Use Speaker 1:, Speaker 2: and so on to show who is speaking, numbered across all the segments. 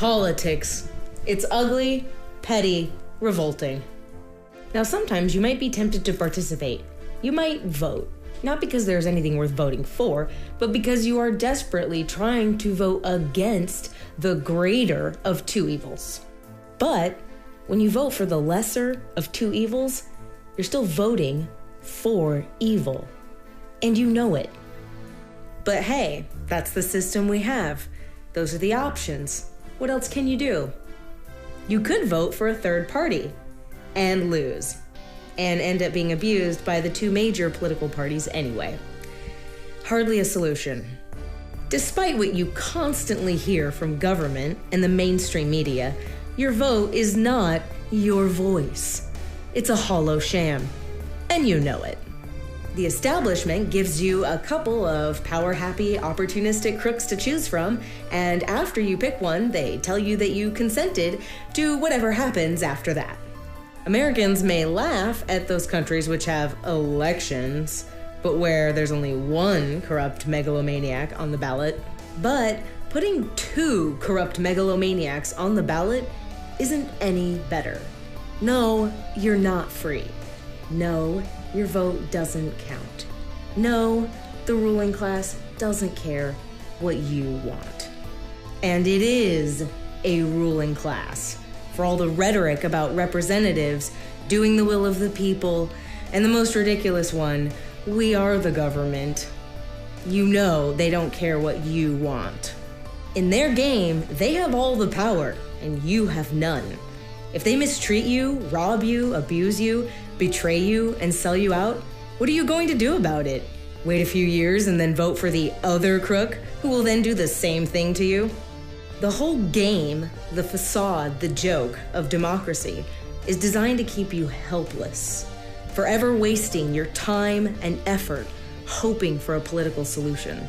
Speaker 1: Politics. It's ugly, petty, revolting. Now, sometimes you might be tempted to participate. You might vote. Not because there's anything worth voting for, but because you are desperately trying to vote against the greater of two evils. But when you vote for the lesser of two evils, you're still voting for evil. And you know it. But hey, that's the system we have. Those are the options. What else can you do? You could vote for a third party and lose, and end up being abused by the two major political parties anyway. Hardly a solution. Despite what you constantly hear from government and the mainstream media, your vote is not your voice. It's a hollow sham, and you know it. The establishment gives you a couple of power-happy, opportunistic crooks to choose from, and after you pick one, they tell you that you consented to whatever happens after that. Americans may laugh at those countries which have elections, but where there's only one corrupt megalomaniac on the ballot. But putting two corrupt megalomaniacs on the ballot isn't any better. No, you're not free. No, your vote doesn't count. No, the ruling class doesn't care what you want. And it is a ruling class. For all the rhetoric about representatives doing the will of the people, and the most ridiculous one, we are the government. You know they don't care what you want. In their game, they have all the power, and you have none. If they mistreat you, rob you, abuse you, betray you, and sell you out, what are you going to do about it? Wait a few years and then vote for the other crook who will then do the same thing to you? The whole game, the facade, the joke of democracy is designed to keep you helpless, forever wasting your time and effort hoping for a political solution.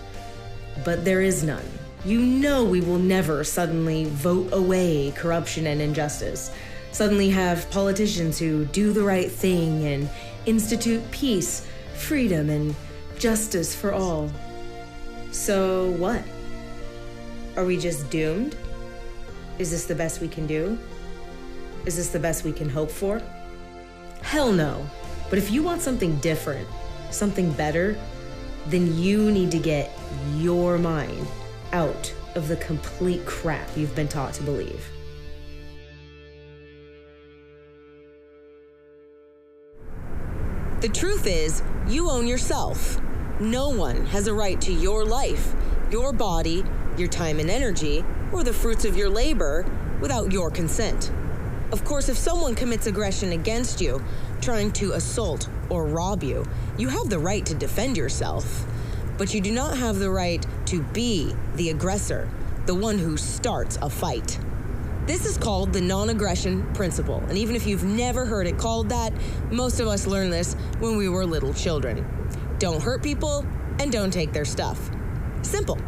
Speaker 1: But there is none. You know we will never suddenly vote away corruption and injustice, suddenly have politicians who do the right thing and institute peace, freedom, and justice for all. So what? Are we just doomed? Is this the best we can do? Is this the best we can hope for? Hell no. But if you want something different, something better, then you need to get your mind out of the complete crap you've been taught to believe. The truth is, you own yourself. No one has a right to your life, your body, your time and energy, or the fruits of your labor without your consent. Of course, if someone commits aggression against you, trying to assault or rob you, you have the right to defend yourself. But you do not have the right to be the aggressor, the one who starts a fight. This is called the non-aggression principle, and even if you've never heard it called that, most of us learned this when we were little children. Don't hurt people, and don't take their stuff. Simple.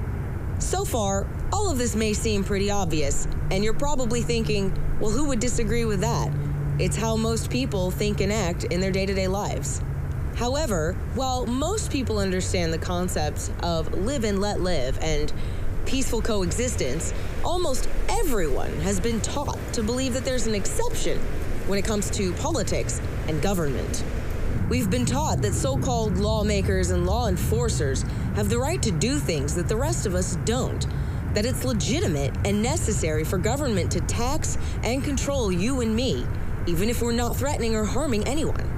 Speaker 1: So far, all of this may seem pretty obvious, and you're probably thinking, well, who would disagree with that? It's how most people think and act in their day-to-day lives. However, while most people understand the concepts of live and let live and peaceful coexistence, almost everyone has been taught to believe that there's an exception when it comes to politics and government. We've been taught that so-called lawmakers and law enforcers have the right to do things that the rest of us don't, that it's legitimate and necessary for government to tax and control you and me, even if we're not threatening or harming anyone.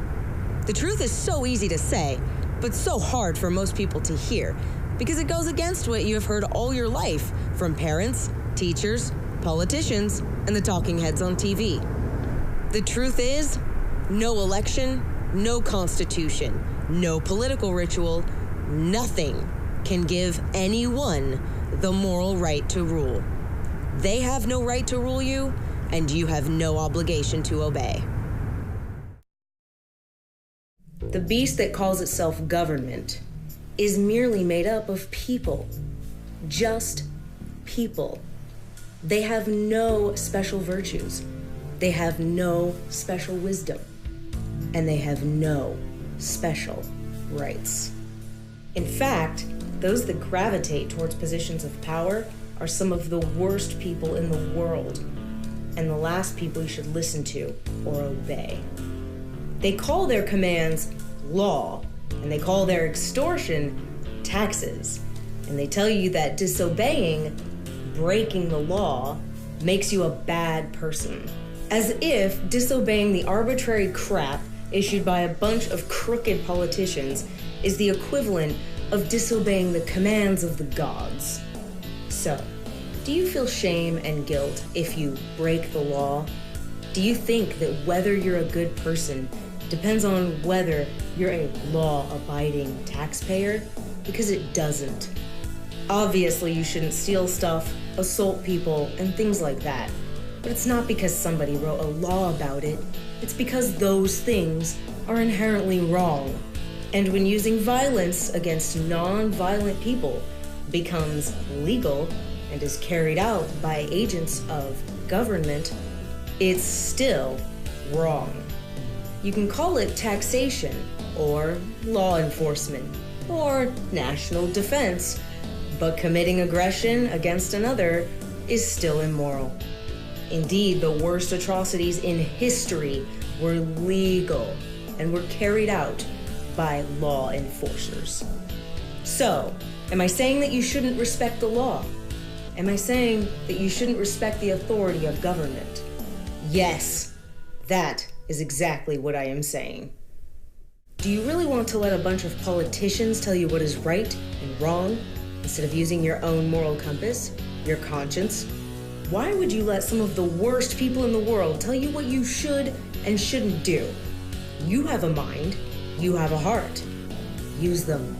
Speaker 1: The truth is so easy to say, but so hard for most people to hear, because it goes against what you have heard all your life from parents, teachers, politicians, and the talking heads on TV. The truth is, no election, no constitution, no political ritual, nothing can give anyone the moral right to rule. They have no right to rule you, and you have no obligation to obey. The beast that calls itself government is merely made up of people. Just people. They have no special virtues. They have no special wisdom. And they have no special rights. In fact, those that gravitate towards positions of power are some of the worst people in the world, and the last people you should listen to or obey. They call their commands law, and they call their extortion taxes, and they tell you that disobeying, breaking the law, makes you a bad person. As if disobeying the arbitrary crap issued by a bunch of crooked politicians is the equivalent of disobeying the commands of the gods. So, do you feel shame and guilt if you break the law? Do you think that whether you're a good person depends on whether you're a law-abiding taxpayer? Because it doesn't. Obviously, you shouldn't steal stuff, assault people, and things like that. But it's not because somebody wrote a law about it. It's because those things are inherently wrong. And when using violence against non-violent people becomes legal and is carried out by agents of government, it's still wrong. You can call it taxation, or law enforcement, or national defense, but committing aggression against another is still immoral. Indeed, the worst atrocities in history were legal and were carried out by law enforcers. So, am I saying that you shouldn't respect the law? Am I saying that you shouldn't respect the authority of government? Yes, that is exactly what I am saying. Do you really want to let a bunch of politicians tell you what is right and wrong instead of using your own moral compass, your conscience? Why would you let some of the worst people in the world tell you what you should and shouldn't do? You have a mind, you have a heart. Use them.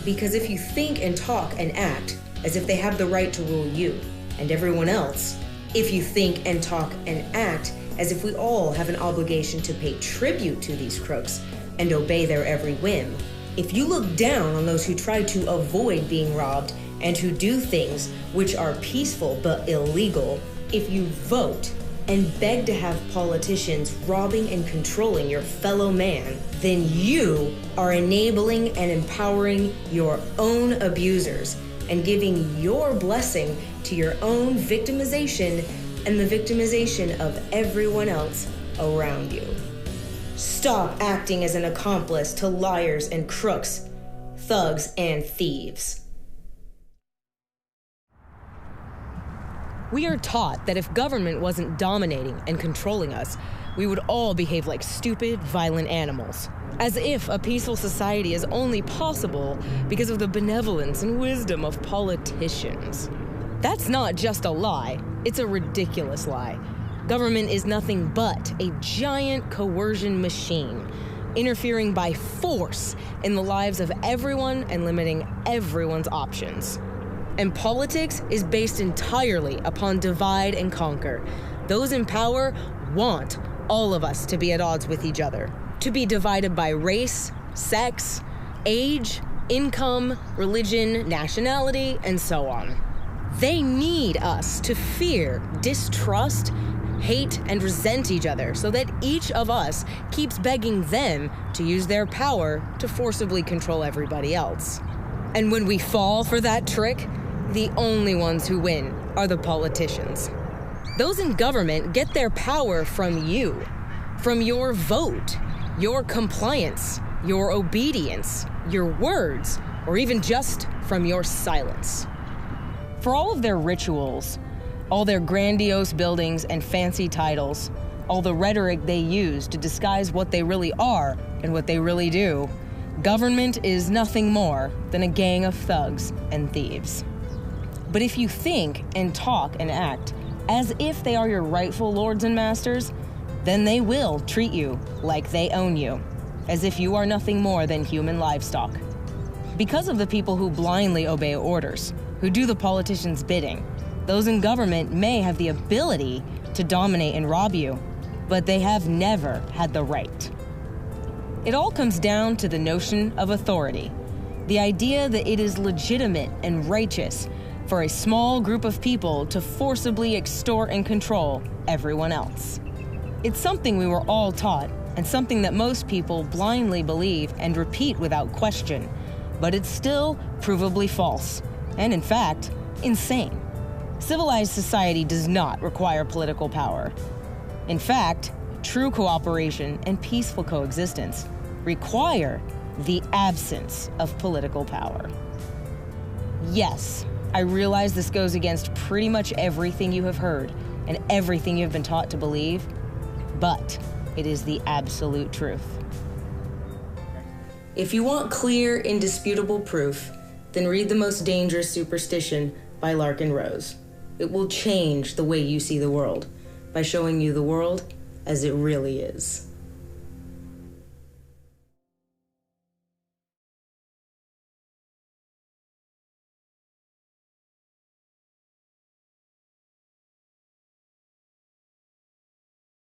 Speaker 1: Because if you think and talk and act as if they have the right to rule you and everyone else, if you think and talk and act as if we all have an obligation to pay tribute to these crooks and obey their every whim, if you look down on those who try to avoid being robbed and who do things which are peaceful but illegal, if you vote and beg to have politicians robbing and controlling your fellow man, then you are enabling and empowering your own abusers and giving your blessing to your own victimization and the victimization of everyone else around you. Stop acting as an accomplice to liars and crooks, thugs and thieves. We are taught that if government wasn't dominating and controlling us, we would all behave like stupid, violent animals. As if a peaceful society is only possible because of the benevolence and wisdom of politicians. That's not just a lie, it's a ridiculous lie. Government is nothing but a giant coercion machine, interfering by force in the lives of everyone and limiting everyone's options. And politics is based entirely upon divide and conquer. Those in power want all of us to be at odds with each other, to be divided by race, sex, age, income, religion, nationality, and so on. They need us to fear, distrust, hate, and resent each other so that each of us keeps begging them to use their power to forcibly control everybody else. And when we fall for that trick, the only ones who win are the politicians. Those in government get their power from you, from your vote, your compliance, your obedience, your words, or even just from your silence. For all of their rituals, all their grandiose buildings and fancy titles, all the rhetoric they use to disguise what they really are and what they really do, government is nothing more than a gang of thugs and thieves. But if you think and talk and act as if they are your rightful lords and masters, then they will treat you like they own you, as if you are nothing more than human livestock. Because of the people who blindly obey orders, who do the politicians' bidding, those in government may have the ability to dominate and rob you, but they have never had the right. It all comes down to the notion of authority, the idea that it is legitimate and righteous for a small group of people to forcibly extort and control everyone else. It's something we were all taught, and something that most people blindly believe and repeat without question, but it's still provably false, and in fact, insane. Civilized society does not require political power. In fact, true cooperation and peaceful coexistence require the absence of political power. Yes, I realize this goes against pretty much everything you have heard and everything you have been taught to believe, but it is the absolute truth. If you want clear, indisputable proof, then read The Most Dangerous Superstition by Larken Rose. It will change the way you see the world by showing you the world as it really is.